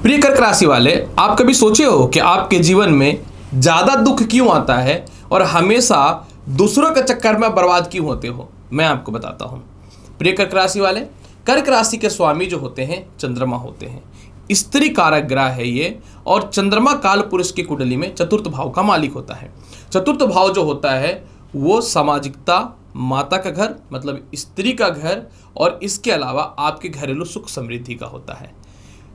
प्रिय कर्क राशि वाले, आप कभी सोचे हो कि आपके जीवन में ज़्यादा दुख क्यों आता है और हमेशा दूसरों के चक्कर में बर्बाद क्यों होते हो? मैं आपको बताता हूँ। प्रिय कर्क राशि वाले, कर्क राशि के स्वामी जो होते हैं चंद्रमा होते हैं। स्त्री कारक ग्रह है ये, और चंद्रमा काल पुरुष की कुंडली में चतुर्थ भाव का मालिक होता है। चतुर्थ भाव जो होता है वो सामाजिकता, माता का घर मतलब स्त्री का घर, और इसके अलावा आपके घरेलू सुख समृद्धि का होता है।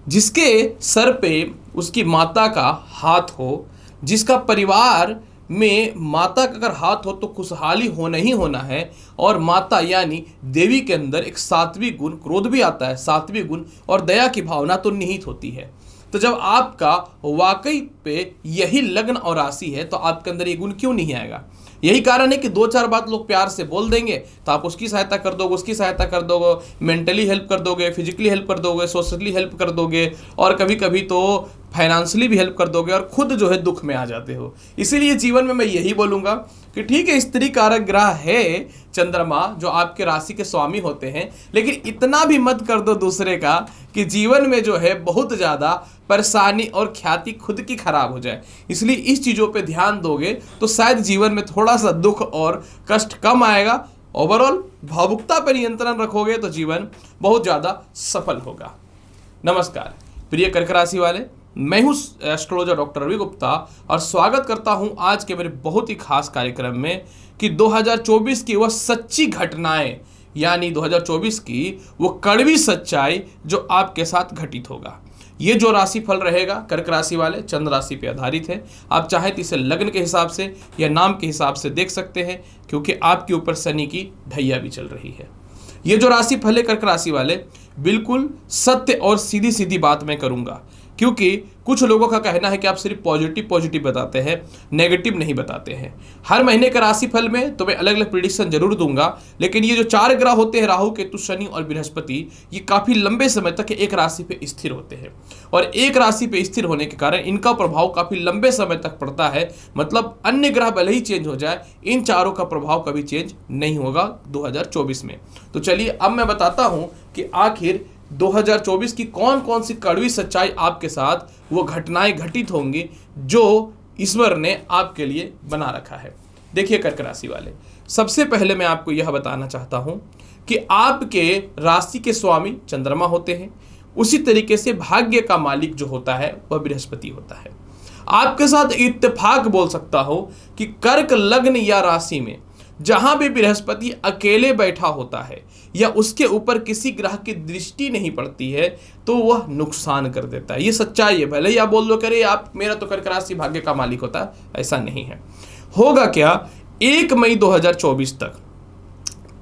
जिसके सर पे उसकी माता का हाथ हो, जिसका परिवार में माता का अगर हाथ हो तो खुशहाली होना ही होना है। और माता यानी देवी के अंदर एक सात्विक गुण, क्रोध भी आता है, सात्विक गुण और दया की भावना तो निहित होती है। तो जब आपका वाकई पे यही लग्न और राशि है तो आपके अंदर ये गुण क्यों नहीं आएगा? यही कारण है कि दो चार बात लोग प्यार से बोल देंगे तो आप उसकी सहायता कर दोगे, उसकी सहायता कर दोगे, मेंटली हेल्प कर दोगे, फिजिकली हेल्प कर दोगे, सोशली हेल्प कर दोगे, और कभी कभी तो फाइनेंशियली भी हेल्प कर दोगे, और खुद जो है दुख में आ जाते हो। इसीलिए जीवन में मैं यही बोलूँगा कि ठीक है, स्त्री कारक ग्रह है चंद्रमा जो आपके राशि के स्वामी होते हैं, लेकिन इतना भी मत कर दो दूसरे का कि जीवन में जो है बहुत ज़्यादा परेशानी और ख्याति खुद की खराब हो जाए। इसलिए इस चीज़ों पे ध्यान दोगे तो शायद जीवन में थोड़ा सा दुख और कष्ट कम आएगा। ओवरऑल भावुकता पर नियंत्रण रखोगे तो जीवन बहुत ज़्यादा सफल होगा। नमस्कार प्रिय कर्क राशि वाले, मैं हूँ एस्ट्रोलॉजर डॉक्टर रवि गुप्ता, और स्वागत करता हूँ आज के मेरे बहुत ही खास कार्यक्रम में कि 2024 की वह सच्ची घटनाएं, यानी 2024 की वो कड़वी सच्चाई जो आपके साथ घटित होगा। ये जो राशिफल रहेगा कर्क राशि वाले चंद्र राशि पे आधारित है। आप चाहे तो इसे लग्न के हिसाब से या नाम के हिसाब से देख सकते हैं, क्योंकि आपके ऊपर शनि की ढैया भी चल रही है। ये जो राशिफल है कर्क राशि वाले, बिल्कुल सत्य और सीधी सीधी बात मैं करूंगा, क्योंकि कुछ लोगों का कहना है कि आप सिर्फ पॉजिटिव बताते हैं, नेगेटिव नहीं बताते हैं। हर महीने का राशिफल में तो मैं अलग अलग प्रेडिक्शन जरूर दूंगा, लेकिन ये जो चार ग्रह होते हैं राहु, केतु, शनि और बृहस्पति, ये काफी लंबे समय तक एक राशि पे स्थिर होते हैं, और एक राशि पे स्थिर होने के कारण इनका प्रभाव काफी लंबे समय तक पड़ता है। मतलब अन्य ग्रह भले ही चेंज हो जाए, इन चारों का प्रभाव कभी चेंज नहीं होगा 2024 में। तो चलिए अब मैं बताता हूं कि आखिर 2024 की कौन कौन सी कड़वी सच्चाई आपके साथ वो घटनाएं घटित होंगी जो ईश्वर ने आपके लिए बना रखा है। देखिए कर्क राशि वाले, सबसे पहले मैं आपको यह बताना चाहता हूं कि आपके राशि के स्वामी चंद्रमा होते हैं, उसी तरीके से भाग्य का मालिक जो होता है वह बृहस्पति होता है। आपके साथ इत्तेफाक बोल सकता हूं कि कर्क लग्न या राशि में जहां भी बृहस्पति अकेले बैठा होता है या उसके ऊपर किसी ग्रह की दृष्टि नहीं पड़ती है तो वह नुकसान कर देता है। ये सच्चाई है। भले ही आप बोल लो करे आप मेरा तो कर्क राशि भाग्य का मालिक होता है, ऐसा नहीं है। होगा क्या, 1 मई 2024 तक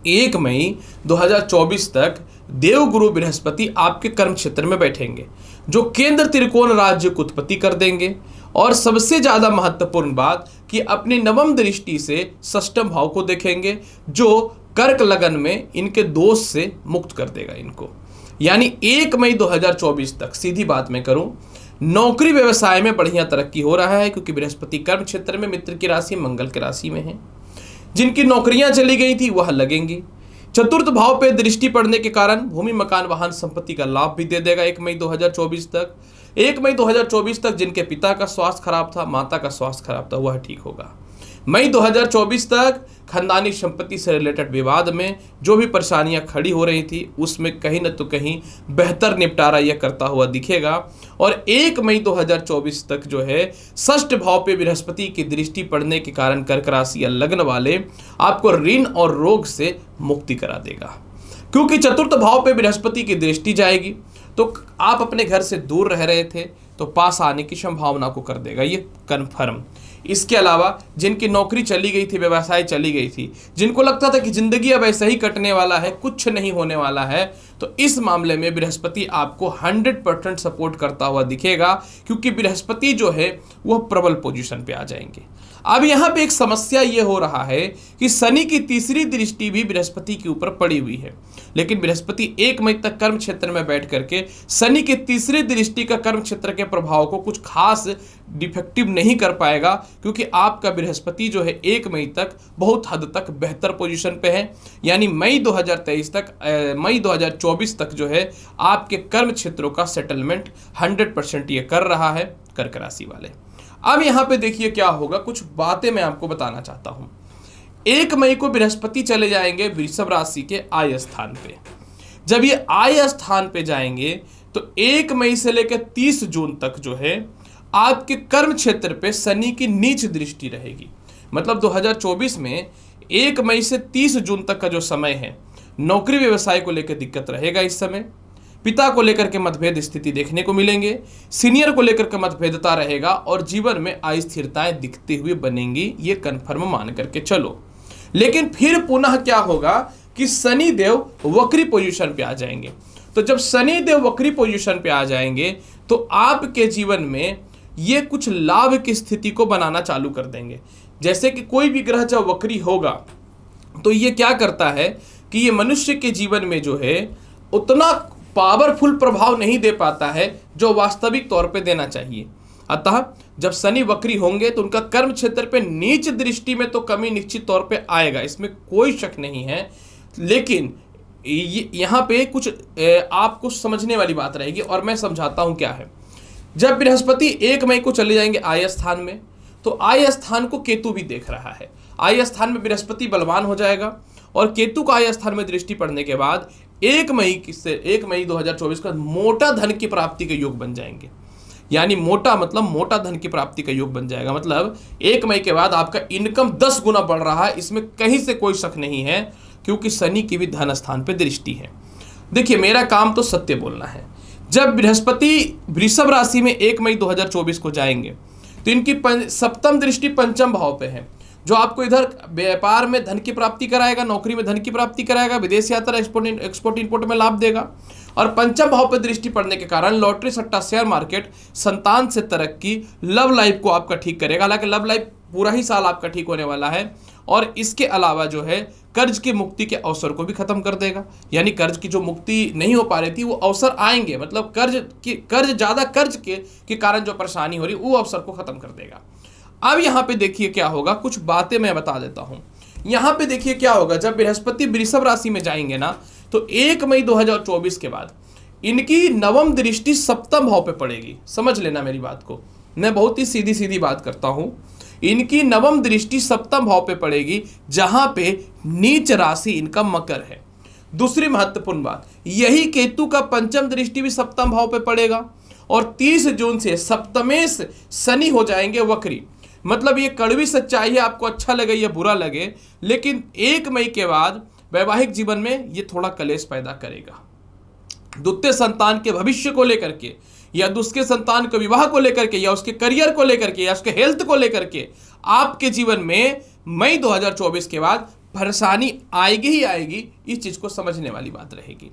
1 मई 2024 तक देवगुरु बृहस्पति आपके कर्म क्षेत्र में बैठेंगे, जो केंद्र त्रिकोण राज्य को उत्पत्ति कर देंगे। और सबसे ज्यादा महत्वपूर्ण बात कि अपनी नवम दृष्टि से षष्ठम भाव को देखेंगे, जो कर्क लगन में इनके दोष से मुक्त कर देगा इनको। यानी 1 मई 2024 तक सीधी बात मैं करूं, नौकरी व्यवसाय में बढ़िया तरक्की हो रहा है, क्योंकि बृहस्पति कर्म क्षेत्र में मित्र की राशि मंगल की राशि में है। जिनकी नौकरियां चली गई थी वह लगेंगी। चतुर्थ भाव पे दृष्टि पड़ने के कारण भूमि, मकान, वाहन, संपत्ति का लाभ भी दे देगा 1 मई 2024 तक। 1 मई 2024 तक जिनके पिता का स्वास्थ्य खराब था, माता का स्वास्थ्य खराब था, वह ठीक होगा। मई 2024 तक खानदानी संपत्ति से रिलेटेड विवाद में जो भी परेशानियां खड़ी हो रही थी उसमें कहीं न तो कहीं बेहतर निपटारा यह करता हुआ दिखेगा। और 1 मई 2024 तक जो है षष्ठ भाव पे बृहस्पति की दृष्टि पड़ने के कारण कर्क राशि या लग्न वाले आपको ऋण और रोग से मुक्ति करा देगा, क्योंकि चतुर्थ भाव पे बृहस्पति की दृष्टि जाएगी तो आप अपने घर से दूर रह रहे थे तो पास आने की संभावना को कर देगा, ये कन्फर्म। इसके अलावा जिनकी नौकरी चली गई थी, व्यवसाय चली गई थी, जिनको लगता था कि जिंदगी अब ऐसे ही कटने वाला है, कुछ नहीं होने वाला है, तो इस मामले में बृहस्पति आपको 100% सपोर्ट करता हुआ दिखेगा, क्योंकि बृहस्पति जो है वह प्रबल पोजीशन पे आ जाएंगे। अब यहाँ पे एक समस्या ये हो रहा है कि शनि की तीसरी दृष्टि भी बृहस्पति के ऊपर पड़ी हुई है, लेकिन बृहस्पति 1 मई तक कर्म क्षेत्र में बैठ करके शनि की तीसरी दृष्टि का कर्म क्षेत्र के प्रभाव को कुछ खास डिफेक्टिव नहीं कर पाएगा, क्योंकि आपका बृहस्पति जो है 1 मई तक बहुत हद तक बेहतर पोजीशन पे है। यानी मई 2024 तक जो है आपके कर्म क्षेत्रों का सेटलमेंट 100% ये कर रहा है कर्क राशि वाले। अब यहाँ पे देखिए क्या होगा, कुछ बातें मैं आपको बताना चाहता हूँ। 1 मई को बृहस्पति चले जाएंगे वृषभ राशि के आय स्थान पे। जब ये आय स्थान पे जाएंगे तो 1 मई से लेकर 30 जून तक जो है आपके कर्म क्षेत्र पे शनि की नीच दृष्टि रहेगी। मतलब 2024 में 1 मई से 30 जून तक का जो समय है, नौकरी व्यवसाय को लेकर दिक्कत रहेगा। इस समय पिता को लेकर के मतभेद स्थिति देखने को मिलेंगे, सीनियर को लेकर के मतभेदता रहेगा और जीवन में अस्थिरताएं दिखते हुए बनेंगी, ये कन्फर्म मान करके चलो। लेकिन फिर पुनः क्या होगा कि शनि देव वक्री पोजीशन पे आ जाएंगे। तो जब शनि देव वक्री पोजीशन पे आ जाएंगे तो आपके जीवन में ये कुछ लाभ की स्थिति को बनाना चालू कर देंगे। जैसे कि कोई भी ग्रह जब वक्री होगा तो ये क्या करता है कि ये मनुष्य के जीवन में जो है उतना पावरफुल प्रभाव नहीं दे पाता है जो वास्तविक तौर पे देना चाहिए। अतः जब शनि वक्री होंगे तो उनका कर्म क्षेत्र पे नीच दृष्टि में तो कमी निश्चित तौर पे आएगा, इसमें कोई शक नहीं है। लेकिन यहाँ पे कुछ आपको समझने वाली बात रहेगी और मैं समझाता हूँ क्या है। जब बृहस्पति 1 मई को चले जाएंगे आय स्थान में, तो आय स्थान को केतु भी देख रहा है। आय स्थान में बृहस्पति बलवान हो जाएगा और केतु का आय स्थान में दृष्टि पड़ने के बाद 1 मई 2024 का मोटा धन की प्राप्ति के योग बन जाएंगे। यानी मोटा मतलब मोटा धन की प्राप्ति का योग बन जाएगा। मतलब 1 मई के बाद आपका इनकम 10 गुना बढ़ रहा है, इसमें कहीं से कोई शक नहीं है, क्योंकि शनि की भी धन स्थान पे दृष्टि है। देखिए मेरा काम तो सत्य बोलना है। जब बृहस्पति वृषभ राशि में 1 मई 2024 को जाएंगे तो इनकी सप्तम दृष्टि पंचम भाव पे है, जो आपको इधर व्यापार में धन की प्राप्ति कराएगा, नौकरी में धन की प्राप्ति कराएगा, विदेश यात्रा एक्सपोर्ट इंपोर्ट में लाभ देगा। और पंचम भाव पर दृष्टि पड़ने के कारण लॉटरी सट्टा शेयर मार्केट, संतान से तरक्की, लव लाइफ को आपका ठीक करेगा। हालांकि लव लाइफ पूरा ही साल आपका ठीक होने वाला है। और इसके अलावा जो है कर्ज की मुक्ति के अवसर को भी खत्म कर देगा। यानी कर्ज की जो मुक्ति नहीं हो पा रही थी वो अवसर आएंगे, मतलब कर्ज के कारण जो परेशानी हो रही वो अवसर को खत्म कर देगा। अब यहाँ पे देखिए क्या होगा, कुछ बातें मैं बता देता हूँ। यहाँ पे देखिए क्या होगा, जब बृहस्पति वृषभ राशि में जाएंगे ना तो 1 मई 2024 के बाद इनकी नवम दृष्टि सप्तम भाव पे पड़ेगी। समझ लेना मेरी बात को, मैं बहुत ही सीधी सीधी बात करता हूँ। इनकी नवम दृष्टि सप्तम भाव पे पड़ेगी, जहां पे नीच राशि इनका मकर है। दूसरी महत्वपूर्ण बात, यही केतु का पंचम दृष्टि भी सप्तम भाव पे पड़ेगा और 30 जून से सप्तमेश शनि हो जाएंगे वक्री। मतलब ये कड़वी सच्चाई है, आपको अच्छा लगे या बुरा लगे, लेकिन 1 मई के बाद वैवाहिक जीवन में ये थोड़ा कलेश पैदा करेगा। द्वितीय संतान के भविष्य को लेकर के, या दूसरे संतान के विवाह को लेकर के, या उसके करियर को लेकर के, या उसके हेल्थ को लेकर के आपके जीवन में मई 2024 के बाद परेशानी आएगी ही आएगी। इस चीज को समझने वाली बात रहेगी।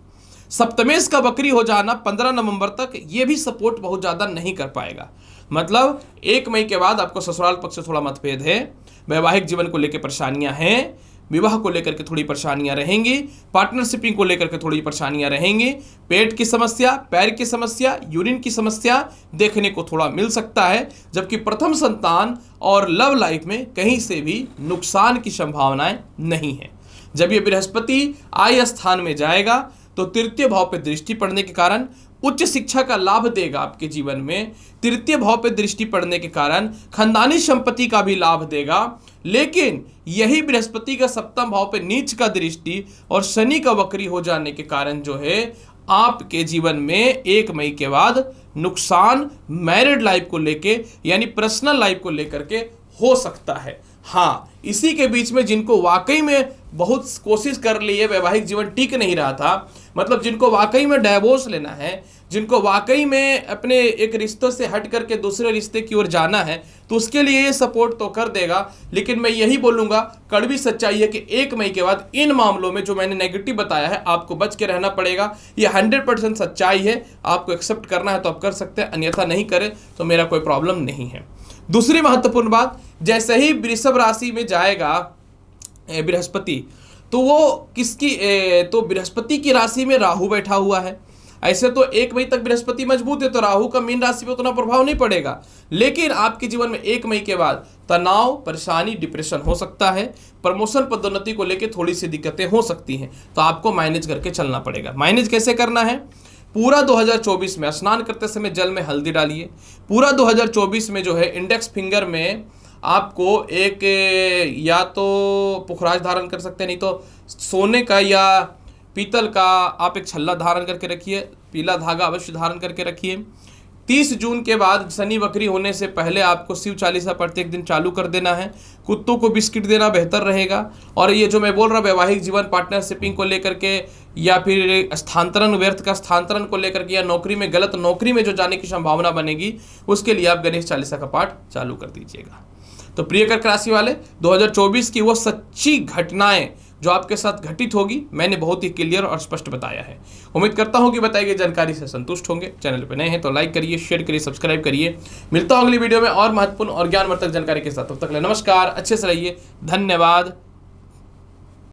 सप्तमेश का वक्री हो जाना 15 नवंबर तक ये भी सपोर्ट बहुत ज्यादा नहीं कर पाएगा। मतलब 1 मई के बाद आपको ससुराल पक्ष से थोड़ा मतभेद है, वैवाहिक जीवन को लेकर परेशानियां हैं, विवाह को लेकर के थोड़ी परेशानियां रहेंगी, पार्टनरशिपिंग को लेकर के थोड़ी परेशानियां रहेंगी, पेट की समस्या, पैर की समस्या, यूरिन की समस्या देखने को थोड़ा मिल सकता है। जबकि प्रथम संतान और लव लाइफ में कहीं से भी नुकसान की संभावनाएं नहीं है। जब ये बृहस्पति आय स्थान में जाएगा तो तृतीय भाव पे दृष्टि पड़ने के कारण उच्च शिक्षा का लाभ देगा आपके जीवन में। तृतीय भाव पे दृष्टि पड़ने के कारण खानदानी संपत्ति का भी लाभ देगा। लेकिन यही बृहस्पति का सप्तम भाव पे नीच का दृष्टि और शनि का वक्री हो जाने के कारण जो है आपके जीवन में 1 मई के बाद नुकसान मैरिड लाइफ को लेके, यानी पर्सनल लाइफ को लेकर के हो सकता है। हाँ, इसी के बीच में जिनको वाकई में बहुत कोशिश कर ली है, वैवाहिक जीवन टिक नहीं रहा था, मतलब जिनको वाकई में डाइवोर्स लेना है, जिनको वाकई में अपने एक रिश्तों से हट करके दूसरे रिश्ते की ओर जाना है, तो उसके लिए ये सपोर्ट तो कर देगा। लेकिन मैं यही बोलूँगा, कड़वी सच्चाई है कि 1 मई के बाद इन मामलों में जो मैंने नेगेटिव बताया है आपको बच के रहना पड़ेगा। ये 100% सच्चाई है, आपको एक्सेप्ट करना है तो आप कर सकते हैं, अन्यथा नहीं करें तो मेरा कोई प्रॉब्लम नहीं है। दूसरी महत्वपूर्ण बात, जैसे ही वृषभ राशि में जाएगा बृहस्पति, तो वो तो बृहस्पति की राशि में राहु बैठा हुआ है। ऐसे तो 1 मई तक बृहस्पति मजबूत है, तो राहु का मीन राशि पे उतना प्रभाव नहीं पड़ेगा, लेकिन आपके जीवन में 1 मई के बाद तनाव, परेशानी, डिप्रेशन हो सकता है। प्रमोशन, पदोन्नति को लेकर थोड़ी सी दिक्कतें हो सकती हैं, तो आपको मैनेज करके चलना पड़ेगा। मैनेज कैसे करना है? पूरा 2024 में स्नान करते समय जल में हल्दी डालिए। पूरा 2024 में जो है इंडेक्स फिंगर में आपको एक या तो पुखराज धारण कर सकते हैं, नहीं तो सोने का या पीतल का आप एक छल्ला धारण करके रखिए। पीला धागा अवश्य धारण करके रखिए। 30 जून के बाद शनि वक्री होने से पहले आपको शिव चालीसा प्रत्येक दिन चालू कर देना है। कुत्तों को बिस्किट देना बेहतर रहेगा। और ये जो मैं बोल रहा वैवाहिक जीवन, पार्टनरशिपिंग को लेकर के, या फिर स्थानांतरण, व्यर्थ का स्थानांतरण को लेकर के, या नौकरी में, गलत नौकरी में जो जाने की संभावना बनेगी, उसके लिए आप गणेश चालीसा का पाठ चालू कर दीजिएगा। तो प्रिय कर्क राशि वाले, 2024 की वो सच्ची घटनाएं जो आपके साथ घटित होगी, मैंने बहुत ही क्लियर और स्पष्ट बताया है। उम्मीद करता हूं कि बताई गई जानकारी से संतुष्ट होंगे। चैनल पर नए हैं तो लाइक करिए, शेयर करिए, सब्सक्राइब करिए। मिलता हूं अगली वीडियो में और महत्वपूर्ण और ज्ञानवर्धक जानकारी के साथ। तब तक ले नमस्कार, अच्छे से रहिए, धन्यवाद।